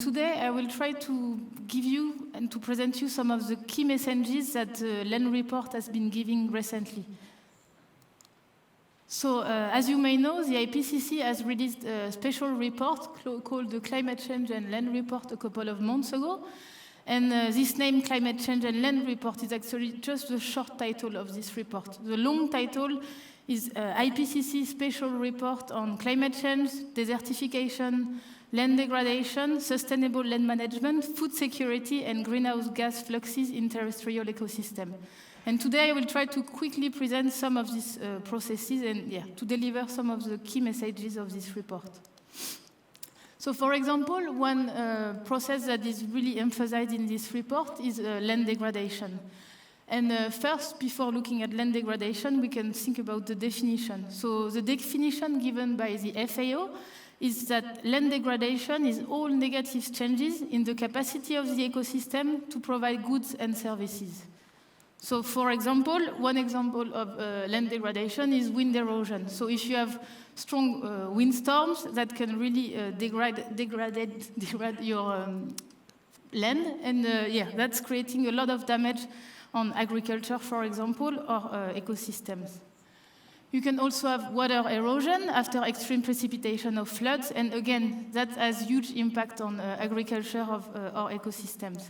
Today, I will try to give you and to present you some of the key messages that the LAND report has been giving recently. So, as you may know, the IPCC has released a special report called the Climate Change and Land Report a couple of months ago. And this name, Climate Change and Land Report, is actually just the short title of this report. The long title is IPCC Special Report on Climate Change, Desertification, Land Degradation, Sustainable Land Management, Food Security, and Greenhouse Gas Fluxes in Terrestrial Ecosystem. And today I will try to quickly present some of these processes and to deliver some of the key messages of this report. So for example, one process that is really emphasized in this report is land degradation. And first, before looking at land degradation, we can think about the definition. So the definition given by the FAO is that land degradation is all negative changes in the capacity of the ecosystem to provide goods and services. So for example, one example of land degradation is wind erosion. So if you have strong windstorms that can really degrade your land, and that's creating a lot of damage on agriculture, for example, or ecosystems. You can also have water erosion after extreme precipitation of floods, and again, that has huge impact on agriculture of our ecosystems.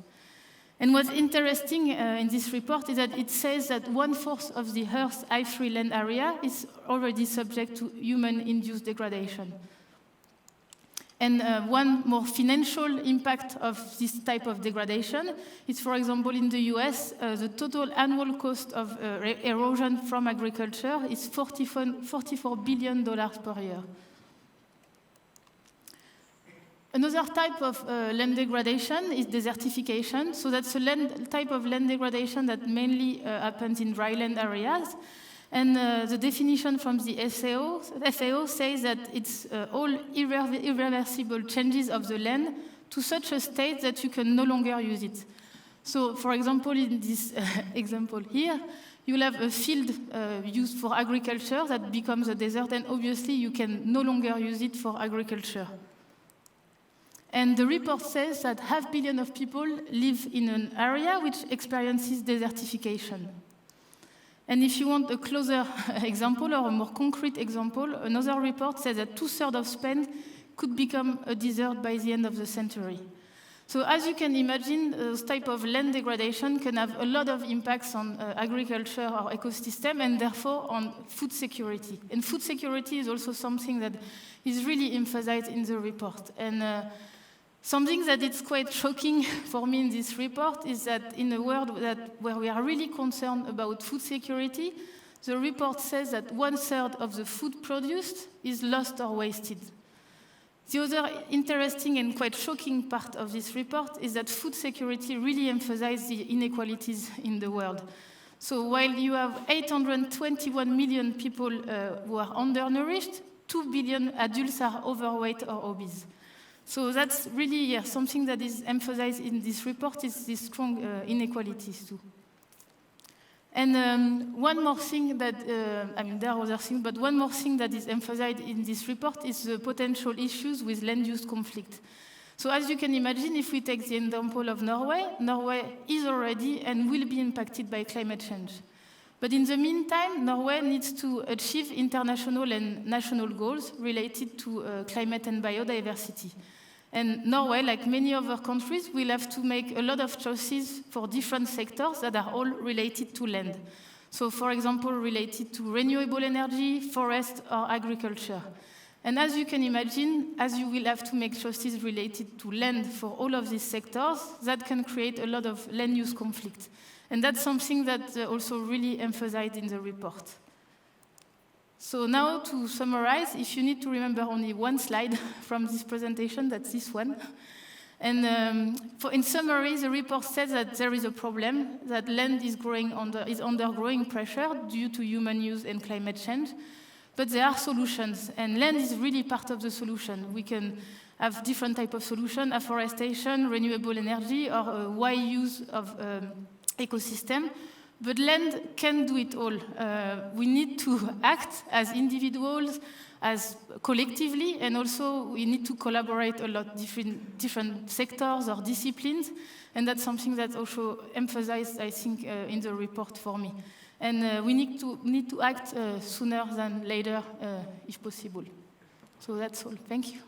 And what's interesting in this report is that it says that 1/4 of the Earth's high-free land area is already subject to human-induced degradation. And one more financial impact of this type of degradation is, for example, in the US, the total annual cost of erosion from agriculture is $44 billion per year. Another type of land degradation is desertification. So that's a type of land degradation that mainly happens in dryland areas. And the definition from the FAO says that it's all irreversible changes of the land to such a state that you can no longer use it. So, for example, in this example here, you'll have a field used for agriculture that becomes a desert, and obviously you can no longer use it for agriculture. And the report says that 500 million of people live in an area which experiences desertification. And if you want a closer example or a more concrete example, another report says that 2/3 of Spain could become a desert by the end of the century. So as you can imagine, this type of land degradation can have a lot of impacts on agriculture or ecosystem, and therefore on food security. And food security is also something that is really emphasized in the report. And something that is quite shocking for me in this report is that in a world where we are really concerned about food security, the report says that 1/3 of the food produced is lost or wasted. The other interesting and quite shocking part of this report is that food security really emphasizes the inequalities in the world. So while you have 821 million people who are undernourished, 2 billion adults are overweight or obese. So that's really something that is emphasized in this report is these strong inequalities too. And one more thing that, there are other things, but one more thing that is emphasized in this report is the potential issues with land-use conflict. So as you can imagine, if we take the example of Norway, Norway is already and will be impacted by climate change. But in the meantime, Norway needs to achieve international and national goals related to climate and biodiversity. And Norway, like many other countries, will have to make a lot of choices for different sectors that are all related to land. So, for example, related to renewable energy, forest, or agriculture. And as you can imagine, as you will have to make choices related to land for all of these sectors, that can create a lot of land-use conflict. And that's something that also really emphasized in the report. So now to summarize, if you need to remember only one slide from this presentation, that's this one. And in summary, the report says that there is a problem, that land is under growing pressure due to human use and climate change. But there are solutions, and land is really part of the solution. We can have different types of solutions, afforestation, renewable energy, or a wide use of ecosystem. But land can't do it all. We need to act as individuals, as collectively, and also we need to collaborate a lot, different sectors or disciplines, and that's something that's also emphasized, I think, in the report for me. And we need to act sooner than later, if possible. So that's all. Thank you.